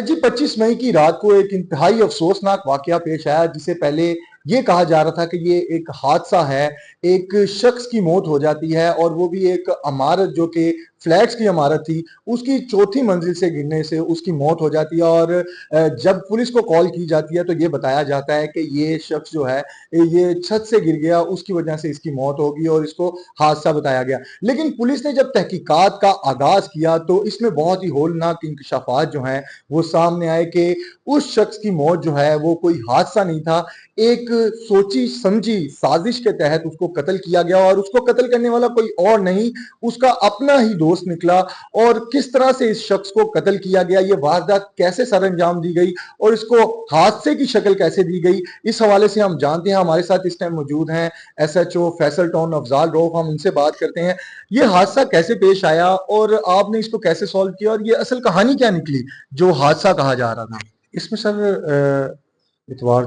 جی 25 مئی کی رات کو ایک انتہائی افسوسناک واقعہ پیش آیا، جسے پہلے یہ کہا جا رہا تھا کہ یہ ایک حادثہ ہے، ایک شخص کی موت ہو جاتی ہے اور وہ بھی ایک عمارت جو کہ فلیٹس کی عمارت تھی، اس کی چوتھی منزل سے گرنے سے اس کی موت ہو جاتی ہے۔ اور جب پولیس کو کال کی جاتی ہے تو یہ بتایا جاتا ہے کہ یہ شخص جو ہے یہ چھت سے گر گیا، اس کی وجہ سے اس کی موت ہوگی اور اس کو حادثہ بتایا گیا۔ لیکن پولیس نے جب تحقیقات کا آغاز کیا تو اس میں بہت ہی ہولناک انکشافات جو ہیں وہ سامنے آئے کہ اس شخص کی موت جو ہے وہ کوئی حادثہ نہیں تھا، ایک سوچی سمجھی سازش کے تحت اس کو قتل کیا گیا، اور اس کو قتل کرنے والا کوئی اور نہیں، اس کا اپنا ہی دوست نکلا۔ اور کس طرح سے اس شخص کو قتل کیا گیا، یہ واردات کیسے سر انجام دی گئی اور اس کو حادثے کی شکل کیسے دی گئی، اس حوالے سے ہم جانتے ہیں۔ ہمارے ساتھ اس ٹائم موجود ہیں S H O Faisal Town Afzal Rauf, ہم ان سے بات کرتے ہیں یہ حادثہ کیسے پیش آیا اور آپ نے اس کو کیسے سولو کیا اور یہ اصل کہانی کیا نکلی جو حادثہ کہا جا رہا تھا۔ اس میں سر اتوار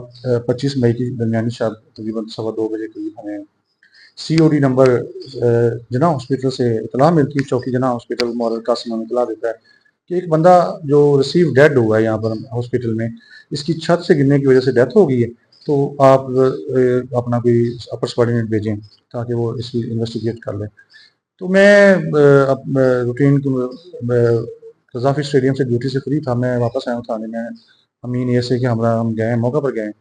25 مئی کی درمیانی شب تقریباً 2:15 قریب ہمیں سی او ڈی نمبر جناح ہاسپٹل سے اطلاع ملتی ہے۔ چوکی جناح ہاسپٹل مورل قاسم ہمیں اطلاع دیتا ہے کہ ایک بندہ جو ریسیو ڈیڈ ہوا ہے یہاں پر ہاسپٹل میں، اس کی چھت سے گرنے کی وجہ سے ڈیتھ ہو گئی ہے، تو آپ اپنا کوئی اپر سبارڈینیٹ بھیجیں تاکہ وہ اس کی انویسٹیگیٹ کر لیں۔ تو میں روٹین قذافی اسٹیڈیم سے ڈیوٹی سے فری تھا، میں واپس آیا ہوں تھانے میں، امین یہ سے کہ ہم گئے ہیں موقع پر گئے ہیں۔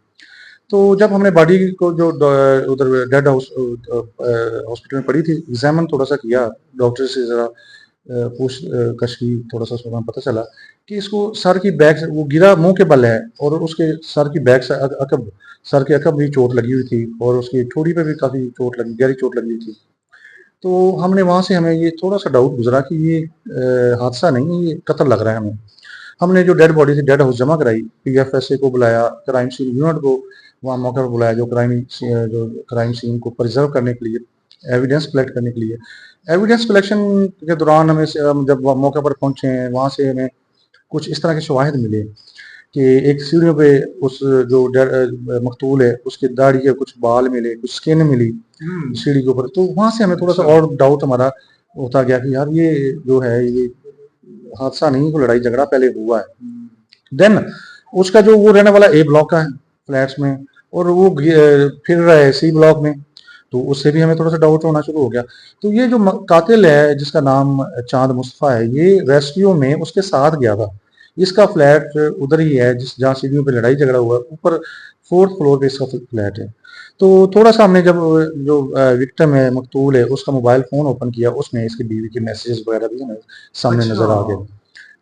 تو جب ہم نے باڈی کو جو ادھر ڈیڈ ہاؤس ہاسپٹل میں پڑی تھی ایگزامن تھوڑا سا کیا، ڈاکٹر سے ذرا پوچھ کش کی، تھوڑا سا پتہ چلا کہ اس کو سر کی بیک وہ گرا منہ کے بل ہے اور اس کے سر کی بیک سے سر کے عقب بھی چوٹ لگی ہوئی تھی اور اس کی ٹھوڑی پہ بھی کافی چوٹ لگی، گہری چوٹ لگی ہوئی تھی۔ تو ہم نے وہاں سے ہمیں یہ تھوڑا سا ڈاؤٹ گزرا کہ یہ حادثہ نہیں، یہ قتل لگ رہا ہے ہمیں۔ ہم نے جو ڈیڈ باڈی تھی ڈیڈ ہاؤس جمع کرائی، پی ایف ایس اے کو بلایا، کرائم سین یونٹ کو وہاں موقع پر بلایا جو کرائم سین کو پرزرو کرنے کے لیے، ایویڈنس کلیکٹ کرنے کے لیے۔ ایویڈنس کلیکشن کے دوران ہمیں جب موقع پر پہنچے ہیں وہاں سے ہمیں کچھ اس طرح کے شواہد ملے کہ ایک سیڑھیوں پہ اس جو مقتول ہے اس کی داڑھی کے کچھ بال ملے، کچھ سکن ملی سیڑھی کے اوپر۔ تو وہاں سے ہمیں تھوڑا سا اور ڈاؤٹ ہمارا ہوتا گیا کہ یار یہ جو ہے یہ حادثہ نہیں، کوئی لڑائی جھگڑا پہلے ہوا ہے۔ دین اس کا جو وہ رہنے والا اے بلاک کا ہے فلیٹس میں اور وہ پھر رہا ہے سی بلاک میں، تو اس سے بھی ہمیں تھوڑا سا ڈاؤٹ ہونا شروع ہو گیا۔ تو یہ جو قاتل ہے جس کا نام چاند مصطفیٰ ہے، یہ ریسکیو میں اس کے ساتھ گیا تھا۔ اس کا فلیٹ ادھر ہی ہے جہاں سیڑھیوں پہ لڑائی جھگڑا ہوا، اوپر 4th فلور پہ اس کا فلیٹ ہے۔ تو تھوڑا سا ہم نے جب جو وکٹم ہے مقتول ہے اس کا موبائل فون اوپن کیا، اس میں اس کی بیوی کے میسیجز وغیرہ بھی ہمیں سامنے نظر آ گئے۔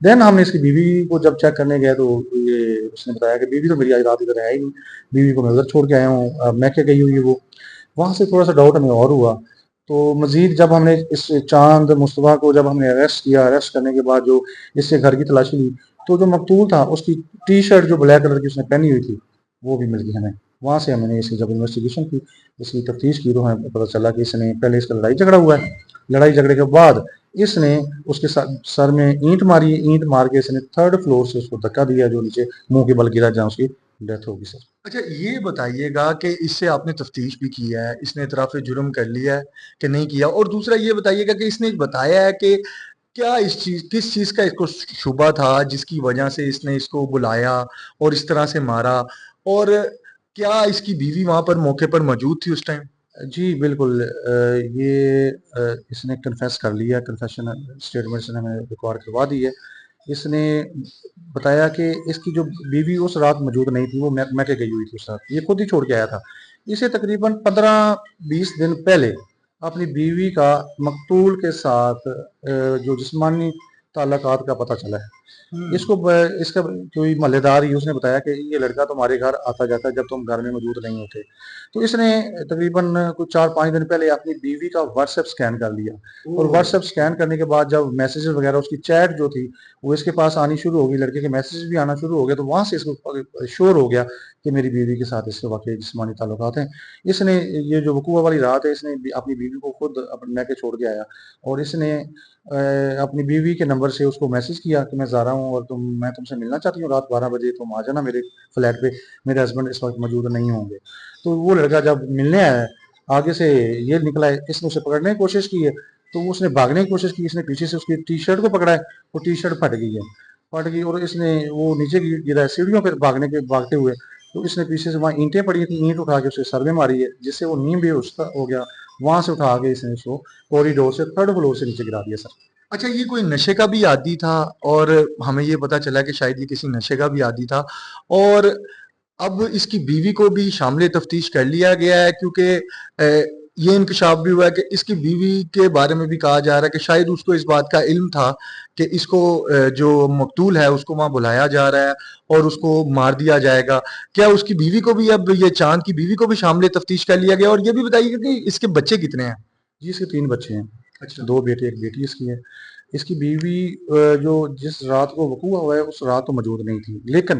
دین ہم نے اس کی بیوی کو جب چیک کرنے گئے تو یہ اس نے بتایا کہ بیوی تو میری آج رات ادھر ہے ہی نہیں، بیوی کو میں ادھر چھوڑ کے آیا ہوں، میں کیا گئی ہوئی ہے وہ۔ وہاں سے تھوڑا سا ڈاؤٹ ہمیں اور ہوا۔ تو مزید جب ہم نے اس چاند مصطفیٰ کو جب ہم نے اریسٹ کیا، اریسٹ کرنے کے بعد جو اس سے گھر کی تلاشی لی تو جو مقتول تھا اس کی ٹی شرٹ جو بلیک کلر کی اس نے پہنی ہوئی تھی وہ بھی مل گئی ہمیں۔ وہاں سے ہم نے اس کی جب انویسٹیگیشن کی، اس کی تفتیش کی تو ہمیں پتہ چلا کہ اس نے پہلے اس کا لڑائی جھگڑا ہوا ہے، لڑائی جھگڑے کے بعد اس نے اس کے سر میں اینٹ ماری، اینٹ مار کے اس نے 3rd فلور سے اس کو دھکا دیا جو نیچے منہ کے بل گرا جہاں اس کی ڈیتھ ہوگی۔ سر اچھا یہ بتائیے گا کہ اس سے آپ نے تفتیش بھی کی ہے، اس نے اعتراف جرم کر لیا ہے کہ نہیں کیا، اور دوسرا یہ بتائیے گا کہ اس نے بتایا ہے کہ کیا کس چیز کا اس کو شبہ تھا جس کی وجہ سے اس نے اس کو بلایا اور اس طرح سے مارا، اور کیا اس کی بیوی وہاں پر موقع پر موجود تھی اس ٹائم؟ جی بالکل، یہ اس نے کنفیس کر لیا، کنفیشن اسٹیٹمنٹ نے ہمیں ریکارڈ کروا دی ہے۔ اس نے بتایا کہ اس کی جو بیوی اس رات موجود نہیں تھی، وہ میں کے گئی ہوئی تھی اس رات، یہ خود ہی چھوڑ کے آیا تھا۔ اسے تقریباً 15-20 دن پہلے اپنی بیوی کا مقتول کے ساتھ جو جسمانی تعلقات کا پتہ چلا ہے۔ اس کا کوئی محلے دار ہی اس نے بتایا کہ یہ لڑکا تمہارے گھر آتا جاتا ہے جب تم گھر میں موجود نہیں ہوتے۔ تو اس نے تقریباً کچھ 4-5 دن پہلے اپنی بیوی کا واٹس ایپ سکین کر لیا، اور واٹس ایپ سکین کرنے کے بعد جب میسیجز وغیرہ اس کی چیٹ جو تھی وہ اس کے پاس آنی شروع ہو گئی، لڑکے کے میسیجز بھی آنا شروع ہو گیا، تو وہاں سے اس کو شور ہو گیا کہ میری بیوی کے ساتھ اس کے واقعی جسمانی تعلقات ہیں۔ اس نے یہ جو وقوع والی رات ہے اس نے اپنی بیوی کو خود میں کے چھوڑ کے آیا، اور اس نے اپنی بیوی کے نمبر سے اس کو میسیج کیا کہ میں جا رہا ہوں اور میں تم سے ملنا چاہتی ہوں، رات 12 بجے تم آ جانا میرے فلیٹ پہ، میرے ہسبینڈ اس وقت موجود نہیں ہوں گے۔ تو وہ لڑکا جب ملنے آیا آگے سے یہ نکلا ہے، اس نے اسے پکڑنے کی کوشش کی ہے، تو اس نے بھاگنے کی کوشش کی، اس نے پیچھے سے اس کی ٹی شرٹ کو پکڑا ہے، وہ ٹی شرٹ پھٹ گئی ہے، پھٹ گئی اور اس نے وہ نیچے گرا سیڑھیوں پہ بھاگتے ہوئے تو اس نے پیچھے سے وہاں اینٹیں پڑی تھیں، اینٹ اٹھا کے اسے سر میں ماری ہے جس سے وہ نیم بے ہوش ہو گیا. وہاں سے اٹھا کے اس نے اس کو کوریڈور سے 3rd فلور سے نیچے گرا دیا سر. اچھا یہ کوئی نشے کا بھی عادی تھا اور ہمیں یہ پتا چلا کہ شاید یہ کسی نشے کا بھی عادی تھا اور اب اس کی بیوی کو بھی شامل تفتیش کر لیا گیا ہے کیونکہ یہ انکشاف بھی ہوا ہے کہ اس کی بیوی کے بارے میں بھی کہا جا رہا ہے کہ شاید اس کو اس بات کا علم تھا کہ اس کو جو مقتول ہے اس کو وہاں بلایا جا رہا ہے اور اس کو مار دیا جائے گا. کیا اس کی بیوی کو بھی اب یہ چاند کی بیوی کو بھی شامل تفتیش کر لیا گیا اور یہ بھی بتائیے کہ اس کے بچے کتنے ہیں؟ جی اس کے 3 بچے ہیں. اچھا 2 بیٹے 1 بیٹی اس کی ہے. اس کی بیوی جو جس رات کو وقوع ہوا ہے اس رات تو موجود نہیں تھی لیکن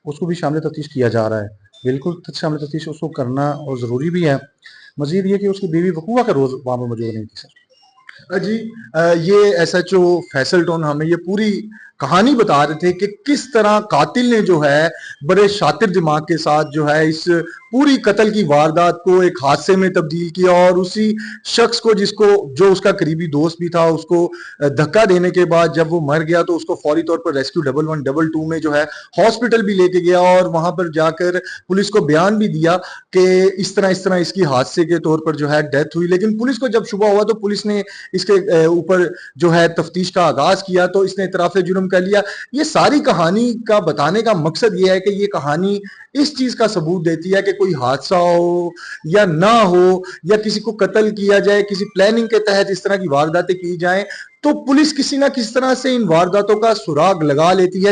اس کو بھی شامل تفتیش کیا جا رہا ہے. بالکل شامل تفتیش اس کو کرنا اور ضروری بھی ہے. مزید یہ کہ اس کی بیوی وقوع کا روز وہاں پہ موجود نہیں تھی سر. جی یہ S H O Faisal Town ہمیں یہ پوری کہانی بتا رہے تھے کہ کس طرح قاتل نے جو ہے بڑے شاطر دماغ کے ساتھ جو ہے اس پوری قتل کی واردات کو ایک حادثے میں تبدیل کیا اور اسی شخص کو جو اس کا قریبی دوست بھی تھا اس کو دھکا دینے کے بعد جب وہ مر گیا تو اس کو فوری طور پر ریسکیو 1112 میں جو ہے ہاسپٹل بھی لے کے گیا اور وہاں پر جا کر پولیس کو بیان بھی دیا کہ اس طرح اس کی حادثے کے طور پر جو ہے ڈیتھ ہوئی. لیکن پولیس کو جب شبہ ہوا تو پولیس نے اس کے اوپر جو ہے تفتیش کا آغاز کیا تو اس نے اعتراف جرم کر لیا. یہ ساری کہانی کا بتانے کا مقصد یہ ہے کہ یہ کہانی اس چیز کا ثبوت دیتی ہے کہ کوئی حادثہ ہو یا نہ ہو یا کسی کو قتل کیا جائے کسی پلاننگ کے تحت اس طرح کی وارداتیں کی جائیں تو پولیس کسی نہ کسی طرح سے ان وارداتوں کا سراغ لگا لیتی ہے